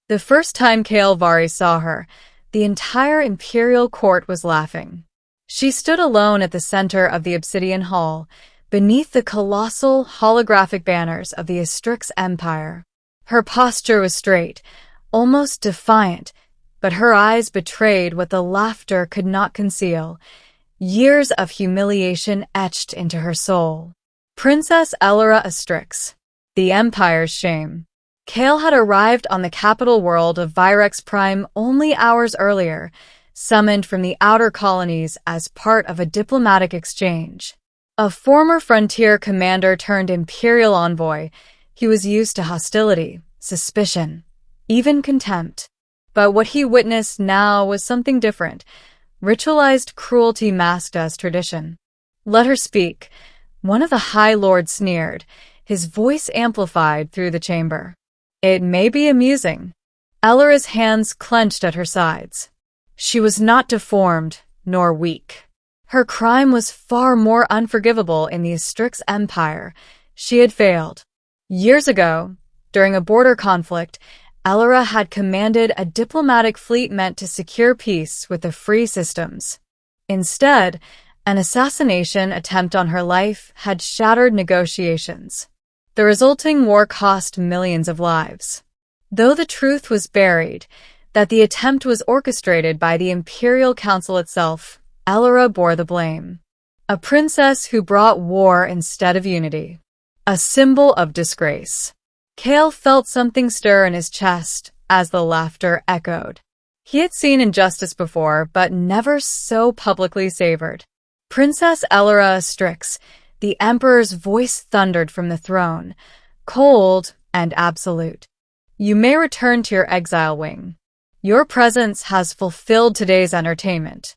The first time Kale Vari saw her, the entire imperial court was laughing. She stood alone at the center of the obsidian hall, beneath the colossal holographic banners of the Strix Empire. Her posture was straight, almost defiant, but her eyes betrayed what the laughter could not conceal. Years of humiliation etched into her soul. Princess Elora Astrix, the Empire's shame. Kale had arrived on the capital world of Virex Prime only hours earlier, summoned from the outer colonies as part of a diplomatic exchange. A former frontier commander turned imperial envoy, he was used to hostility, suspicion, even contempt. But what he witnessed now was something different, ritualized cruelty masked as tradition. "Let her speak," one of the High Lords sneered, his voice amplified through the chamber. "It may be amusing." Elora's hands clenched at her sides. She was not deformed, nor weak. Her crime was far more unforgivable in the Strix Empire. She had failed. Years ago, during a border conflict, Elora had commanded a diplomatic fleet meant to secure peace with the free systems. Instead, an assassination attempt on her life had shattered negotiations. The resulting war cost millions of lives. Though the truth was buried, that the attempt was orchestrated by the Imperial Council itself, Elora bore the blame. A princess who brought war instead of unity. A symbol of disgrace. Kale felt something stir in his chest as the laughter echoed. He had seen injustice before, but never so publicly savored. Princess Elora Astrix, the Emperor's voice thundered from the throne, cold and absolute. "You may return to your exile wing. Your presence has fulfilled today's entertainment."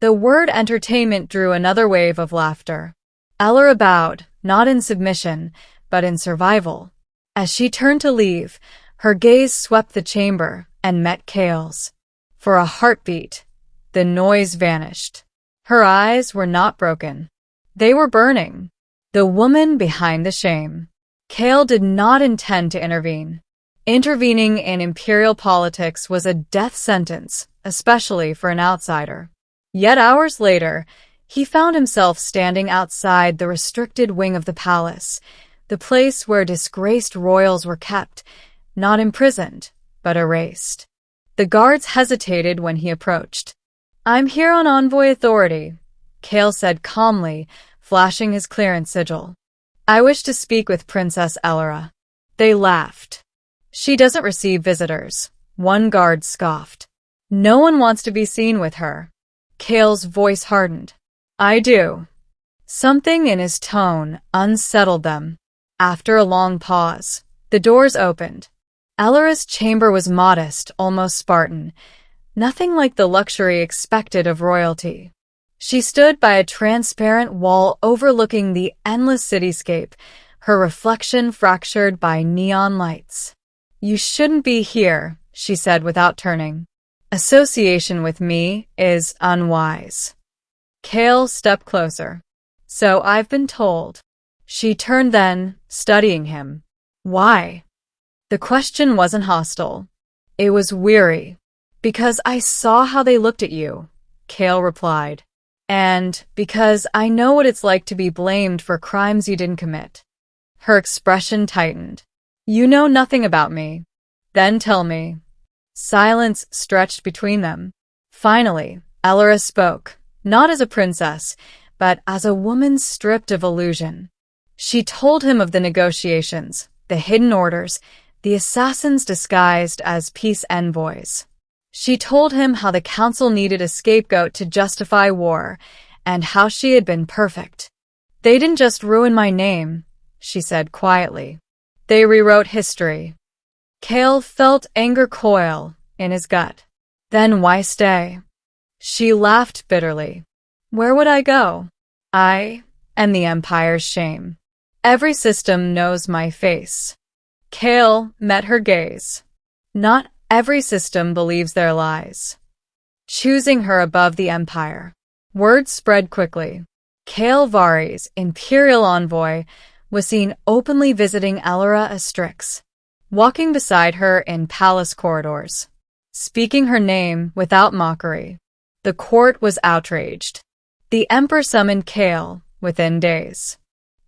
The word entertainment drew another wave of laughter. Elora bowed, not in submission, but in survival. As she turned to leave, her gaze swept the chamber and met Kale's. For a heartbeat, the noise vanished. Her eyes were not broken. They were burning. The woman behind the shame. Kale did not intend to intervene. Intervening in imperial politics was a death sentence, especially for an outsider. Yet hours later, he found himself standing outside the restricted wing of the palace, the place where disgraced royals were kept, not imprisoned, but erased. The guards hesitated when he approached. "I'm here on envoy authority," Kale said calmly, flashing his clearance sigil. "I wish to speak with Princess Elora." They laughed. "She doesn't receive visitors," one guard scoffed. "No one wants to be seen with her." Kale's voice hardened. "I do." Something in his tone unsettled them. After a long pause, the doors opened. Elora's chamber was modest, almost Spartan, nothing like the luxury expected of royalty. She stood by a transparent wall overlooking the endless cityscape, her reflection fractured by neon lights. "You shouldn't be here," she said without turning. "Association with me is unwise." Kale stepped closer. "So I've been told." She turned then, studying him. "Why?" The question wasn't hostile. It was weary. "Because I saw how they looked at you," Kale replied. "And because I know what it's like to be blamed for crimes you didn't commit." Her expression tightened. "You know nothing about me. Then tell me." Silence stretched between them. Finally, Elora spoke, not as a princess, but as a woman stripped of illusion. She told him of the negotiations, the hidden orders, the assassins disguised as peace envoys. She told him how the council needed a scapegoat to justify war, and how she had been perfect. "They didn't just ruin my name," she said quietly. "They rewrote history." Kale felt anger coil in his gut. "Then why stay?" She laughed bitterly. "Where would I go? I am the Empire's shame. Every system knows my face." Kale met her gaze. "Not every system believes their lies." Choosing her above the Empire. Word spread quickly. Kale Vari's imperial envoy was seen openly visiting Elora Astrix. walking beside her in palace corridors, speaking her name without mockery. The court was outraged. The emperor summoned Kale within days.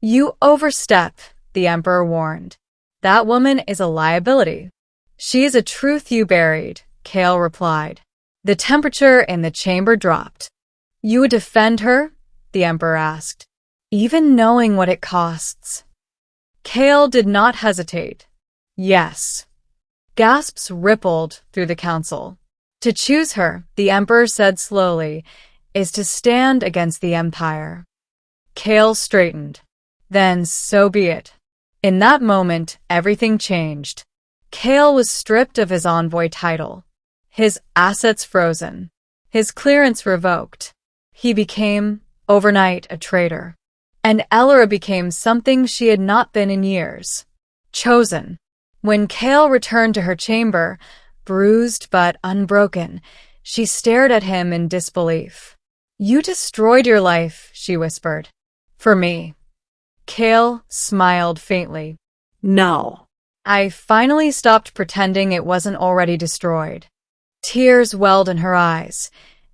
"You overstep," the emperor warned. "That woman is a liability." "She is a truth you buried," Kale replied. The temperature in the chamber dropped. "You would defend her?" the emperor asked. "Even knowing what it costs?" Kale did not hesitate. "Yes." Gasps rippled through the council. "To choose her," the emperor said slowly, "is to stand against the empire." Kale straightened. "Then so be it." In that moment, everything changed. Kale was stripped of his envoy title, his assets frozen, his clearance revoked. He became, overnight, a traitor. And Elora became something she had not been in years. Chosen. When Kale returned to her chamber, bruised but unbroken, she stared at him in disbelief. "You destroyed your life," she whispered. "For me." Kale smiled faintly. "No. I finally stopped pretending it wasn't already destroyed." Tears welled in her eyes,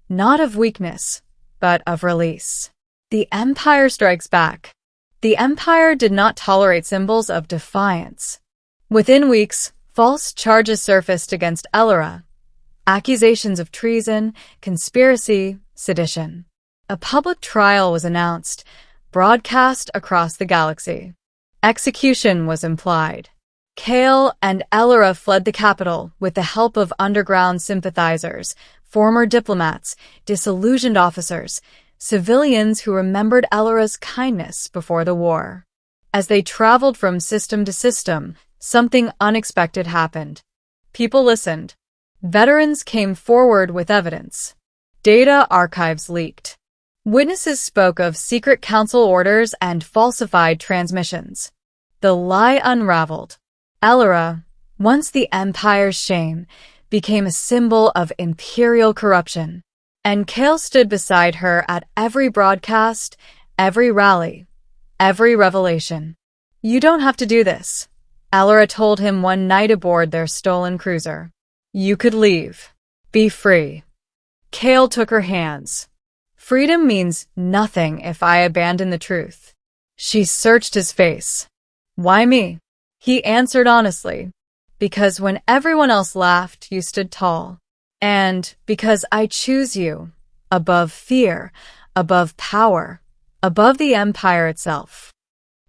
not of weakness, but of release. The Empire strikes back. The Empire did not tolerate symbols of defiance. Within weeks, false charges surfaced against Elora. Accusations of treason, conspiracy, sedition. A public trial was announced, broadcast across the galaxy. Execution was implied. Kale and Elora fled the capital with the help of underground sympathizers, former diplomats, disillusioned officers, civilians who remembered Elora's kindness before the war. As they traveled from system to system, something unexpected happened. People listened. Veterans came forward with evidence. Data archives leaked. Witnesses spoke of secret council orders and falsified transmissions. The lie unraveled. Elora, once the Empire's shame, became a symbol of imperial corruption. And Kale stood beside her at every broadcast, every rally, every revelation. "You don't have to do this," Elora told him one night aboard their stolen cruiser. "You could leave. Be free." Kale took her hands. "Freedom means nothing if I abandon the truth." She searched his face. "Why me?" He answered honestly. "Because when everyone else laughed, you stood tall. And because I choose you, above fear, above power, above the Empire itself."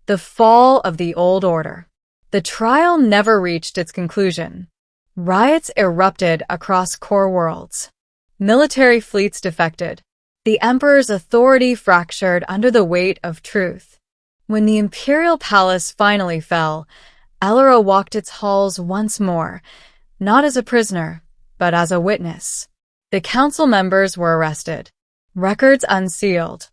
The fall of the old order. The trial never reached its conclusion. Riots erupted across core worlds. Military fleets defected. The Emperor's authority fractured under the weight of truth. When the Imperial Palace finally fell, Elora walked its halls once more, not as a prisoner, but as a witness. The council members were arrested. Records unsealed.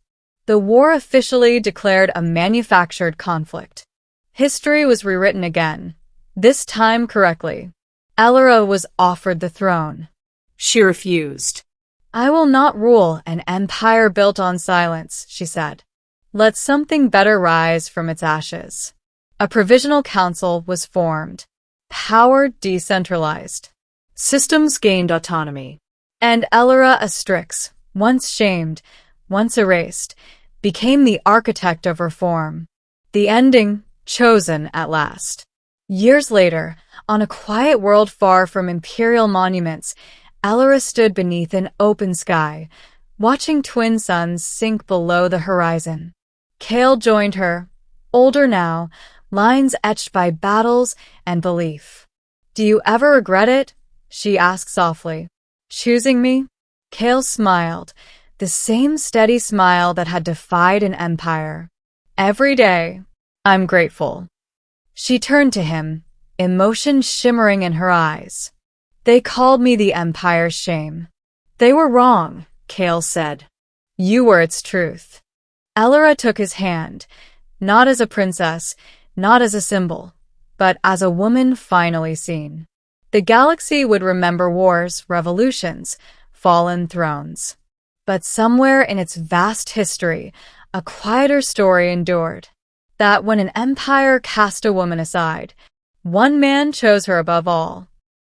The war officially declared a manufactured conflict. History was rewritten again, this time correctly. Elora was offered the throne. She refused. "I will not rule an empire built on silence," she said. "Let something better rise from its ashes." A provisional council was formed. Power decentralized. Systems gained autonomy. And Elora Astrix, once shamed, once erased, became the architect of reform. The ending, chosen at last. Years later, on a quiet world far from imperial monuments, Elora stood beneath an open sky, watching twin suns sink below the horizon. Kale joined her, older now, lines etched by battles and belief. "Do you ever regret it?" she asked softly. "Choosing me?" Kale smiled, the same steady smile that had defied an empire. "Every day, I'm grateful." She turned to him, emotion shimmering in her eyes. "They called me the Empire's shame." "They were wrong," Kale said. "You were its truth." Elora took his hand, not as a princess, not as a symbol, but as a woman finally seen. The galaxy would remember wars, revolutions, fallen thrones. But somewhere in its vast history, a quieter story endured. That when an empire cast a woman aside, One man chose her above all.